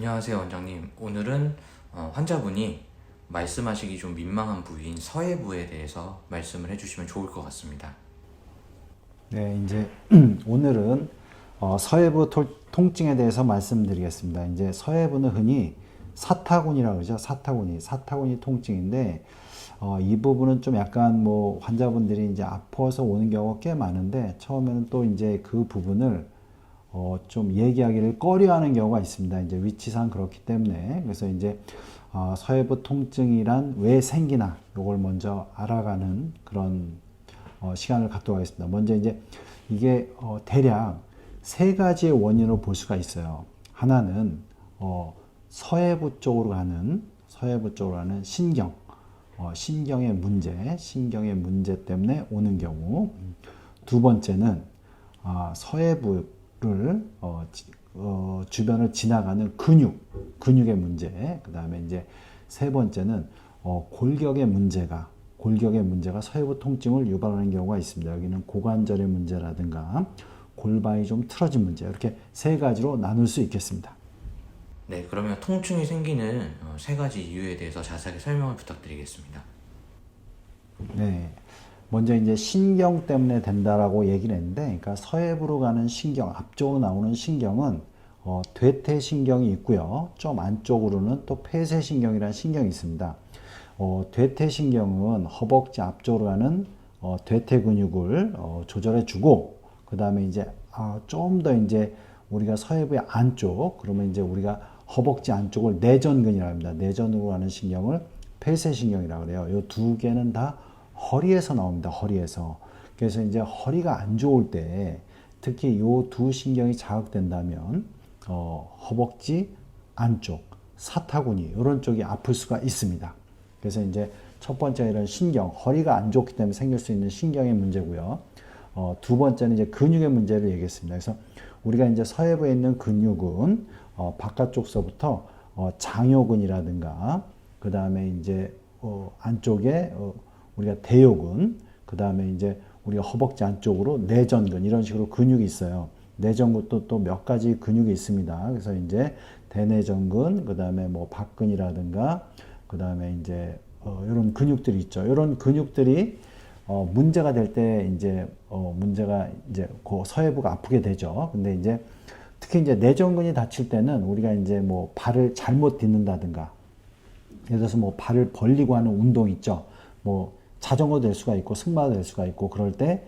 안녕하세요, 원장님. 오늘은 환자분이 말씀하시기 좀 민망한 부위인 서해부에 대해서 말씀을 해주시면 좋을 것 같습니다. 네, 이제 오늘은 서해부 통증에 대해서 말씀드리겠습니다. 이제 서해부는 흔히 사타구니라고 그러죠. 사타구니 통증인데 이 부분은 좀 약간 뭐 환자분들이 이제 아파서 오는 경우가 꽤 많은데 처음에는 또 이제 그 부분을 좀 얘기하기를 꺼려하는 경우가 있습니다. 이제 위치상 그렇기 때문에 그래서 이제 서해부 통증이란 왜 생기나 요걸 먼저 알아가는 그런 시간을 갖도록 하겠습니다. 먼저 이제 이게 대략 세 가지의 원인으로 볼 수가 있어요. 하나는 서해부 쪽으로 가는 신경의 문제 때문에 오는 경우. 두 번째는 서해부를 주변을 지나가는 근육의 문제. 그 다음에 이제 세 번째는 골격의 문제가 서해부 통증을 유발하는 경우가 있습니다. 여기는 고관절의 문제라든가 골반이 좀 틀어진 문제, 이렇게 세 가지로 나눌 수 있겠습니다. 네, 그러면 통증이 생기는 세 가지 이유에 대해서 자세하게 설명을 부탁드리겠습니다. 네. 먼저 이제 신경 때문에 된다라고 얘기를 했는데, 그러니까 서해부로 가는 신경, 앞쪽으로 나오는 신경은 대퇴신경이 있고요. 좀 안쪽으로는 또 폐쇄신경이라는 신경이 있습니다. 대퇴신경은 허벅지 앞쪽으로 가는 대퇴 근육을 조절해 주고, 그 다음에 이제 좀 더 이제 우리가 서해부의 안쪽, 그러면 이제 우리가 허벅지 안쪽을 내전근이라고 합니다. 내전으로 가는 신경을 폐쇄신경이라고 그래요. 이 두 개는 다 허리에서 나옵니다. 허리에서. 그래서 이제 허리가 안 좋을 때 특히 이 두 신경이 자극된다면 허벅지 안쪽, 사타구니 이런 쪽이 아플 수가 있습니다. 그래서 이제 첫 번째 이런 신경, 허리가 안 좋기 때문에 생길 수 있는 신경의 문제고요. 두 번째는 이제 근육의 문제를 얘기했습니다. 그래서 우리가 이제 서해부에 있는 근육은 바깥쪽서부터 장요근이라든가 그 다음에 이제 안쪽에 우리가 대요근, 그 다음에 이제 우리가 허벅지 안쪽으로 내전근 이런 식으로 근육이 있어요. 내전근도 또 몇 가지 근육이 있습니다. 그래서 이제 대내전근, 그 다음에 뭐 박근이라든가 그 다음에 이제 이런 근육들이 있죠. 이런 근육들이 문제가 될 때 이제 문제가 이제 그 서해부가 아프게 되죠. 근데 이제 특히 이제 내전근이 다칠 때는 우리가 이제 뭐 발을 잘못 딛는다든가, 예를 들어서 뭐 발을 벌리고 하는 운동 있죠. 뭐 자전거 될 수가 있고 승마가 될 수가 있고 그럴 때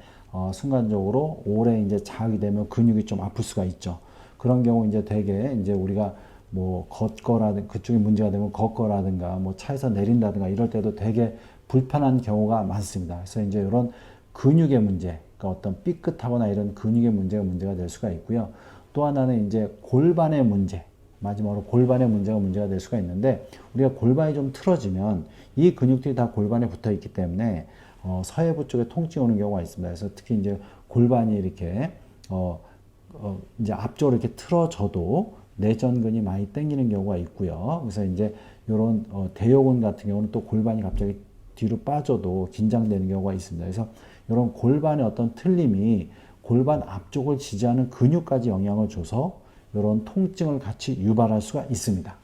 순간적으로 오래 이제 자극이 되면 근육이 좀 아플 수가 있죠. 그런 경우 이제 되게 이제 우리가 뭐 걷거라든가 그쪽에 문제가 되면 걷거라든가 뭐 차에서 내린다든가 이럴 때도 되게 불편한 경우가 많습니다. 그래서 이제 이런 근육의 문제, 그러니까 어떤 삐끗하거나 이런 근육의 문제가 될 수가 있고요. 또 하나는 이제 골반의 문제, 마지막으로 골반의 문제가 될 수가 있는데 우리가 골반이 좀 틀어지면 이 근육들이 다 골반에 붙어 있기 때문에 서해부 쪽에 통증이 오는 경우가 있습니다. 그래서 특히 이제 골반이 이렇게 이제 앞쪽으로 이렇게 틀어져도 내전근이 많이 당기는 경우가 있고요. 그래서 이제 이런 대요근 같은 경우는 또 골반이 갑자기 뒤로 빠져도 긴장되는 경우가 있습니다. 그래서 이런 골반의 어떤 틀림이 골반 앞쪽을 지지하는 근육까지 영향을 줘서 이런 통증을 같이 유발할 수가 있습니다.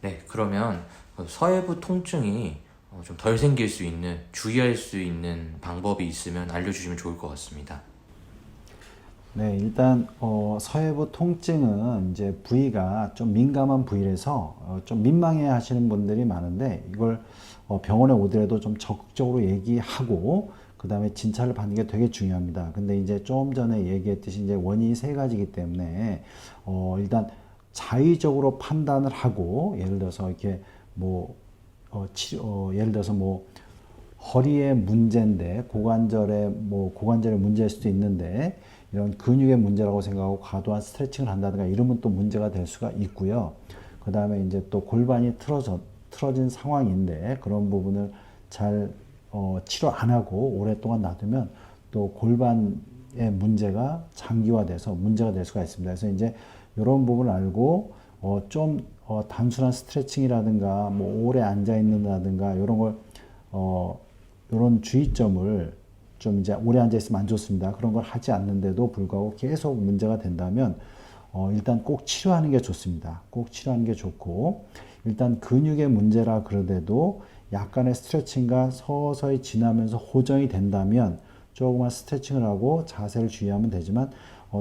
네, 그러면 서해부 통증이 좀 덜 생길 수 있는, 주의할 수 있는 방법이 있으면 알려주시면 좋을 것 같습니다. 네, 일단 서해부 통증은 이제 부위가 좀 민감한 부위라서 좀 민망해 하시는 분들이 많은데 이걸 병원에 오더라도 좀 적극적으로 얘기하고 그 다음에 진찰을 받는 게 되게 중요합니다. 근데 이제 좀 전에 얘기했듯이 이제 원인이 세 가지이기 때문에 일단 자의적으로 판단을 하고 예를 들어서 이렇게 뭐 예를 들어서 뭐 허리의 문제인데 고관절의 문제일 수도 있는데 이런 근육의 문제라고 생각하고 과도한 스트레칭을 한다든가 이러면 또 문제가 될 수가 있고요. 그 다음에 이제 또 골반이 틀어진 상황인데 그런 부분을 잘 치료 안 하고 오랫동안 놔두면 또 골반의 문제가 장기화돼서 문제가 될 수가 있습니다. 그래서 이제 이런 부분을 알고 단순한 스트레칭이라든가 뭐 오래 앉아 있는다든가 이런 걸 이런 주의점을 좀 이제 오래 앉아 있으면 안 좋습니다. 그런 걸 하지 않는데도 불구하고 계속 문제가 된다면 일단 꼭 치료하는 게 좋습니다. 꼭 치료하는 게 좋고, 일단 근육의 문제라 그러더라도 약간의 스트레칭과 서서히 지나면서 호전이 된다면 조금만 스트레칭을 하고 자세를 주의하면 되지만,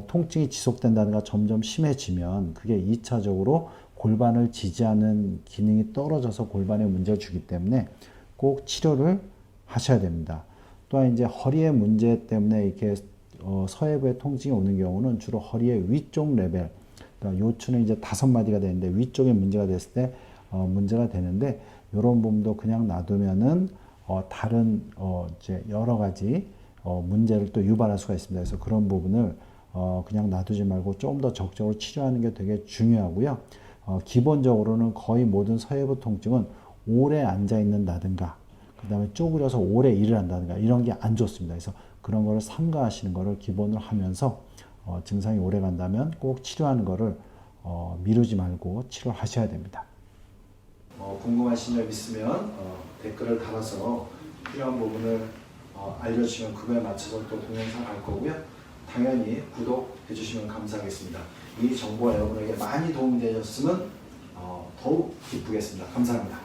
통증이 지속된다든가 점점 심해지면 그게 2차적으로 골반을 지지하는 기능이 떨어져서 골반에 문제를 주기 때문에 꼭 치료를 하셔야 됩니다. 또한 이제 허리의 문제 때문에 이렇게 서해부의 통증이 오는 경우는 주로 허리의 위쪽 레벨, 그러니까 요추는 이제 5마디가 되는데 위쪽에 문제가 됐을 때 문제가 되는데, 이런 부분도 그냥 놔두면은 다른 이제 여러 가지 문제를 또 유발할 수가 있습니다. 그래서 그런 부분을 그냥 놔두지 말고 좀 더 적극적으로 치료하는 게 되게 중요하고요. 기본적으로는 거의 모든 서해부 통증은 오래 앉아 있는다든가, 그 다음에 쪼그려서 오래 일을 한다든가 이런 게 안 좋습니다. 그래서 그런 거를 삼가하시는 거를 기본으로 하면서 증상이 오래 간다면 꼭 치료하는 거를 미루지 말고 치료를 하셔야 됩니다. 궁금하신 점 있으면 댓글을 달아서 필요한 부분을 알려주시면 그거에 맞춰서 또 동영상 할 거고요. 당연히 구독해 주시면 감사하겠습니다. 이 정보가 여러분에게 많이 도움이 되셨으면 더욱 기쁘겠습니다. 감사합니다.